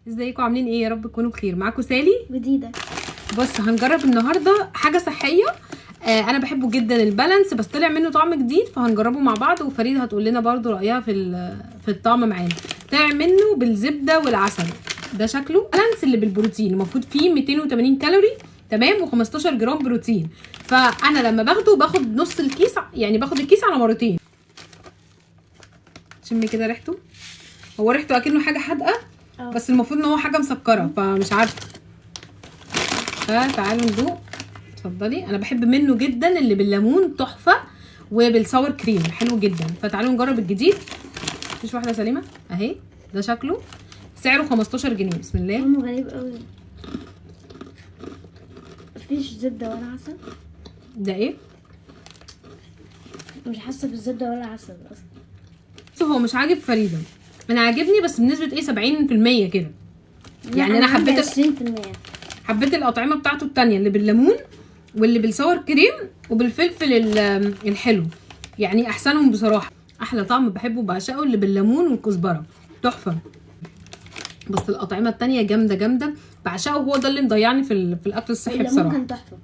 ازيكم عاملين ايه؟ يا رب تكونوا بخير. معاكم سالي جديده. بص هنجرب النهارده حاجه صحيه. انا بحبه جدا البالانس، بس طلع منه طعم جديد فهنجربه مع بعض، وفريده هتقول لنا برده رايها في الطعم معانا. طلع منه بالزبده والعسل. ده شكله بالانس اللي بالبروتين، المفروض فيه 280 كالوري تمام، و15 جرام بروتين. فانا لما باخد نص الكيس، يعني باخد الكيس على مرتين. شمي كده ريحته، هو ريحته اكنه حاجه حادقه بس المفروض ان هو حاجه مسكره، فمش عارفه. فتعالوا ندوق. اتفضلي. انا بحب منه جدا اللي بالليمون، تحفه، وبالساور كريم حلو جدا. فتعالوا نجرب الجديد. مفيش واحده سليمه اهي. ده شكله، سعره 15 جنيه. بسم الله. طعمه غريب قوي، مفيش زبده ولا عسل. ده ايه؟ مش حاسه بالزبده ولا عسل اصلا. بس هو مش عاجب فريده، انا عاجبني بس بنسبه ايه 70% كده. يعني انا حبيت 20%. حبيت الاطعمه بتاعته التانية اللي بالليمون واللي بالساور كريم وبالفلفل الحلو، يعني احسنهم بصراحه. احلى طعم بحبه بعشقه اللي بالليمون والكزبره، تحفه. بس الاطعمه التانية جامده جامده بعشقه، هو ده اللي مضيعني في الاكل الصحي بصراحه. كان تحفه.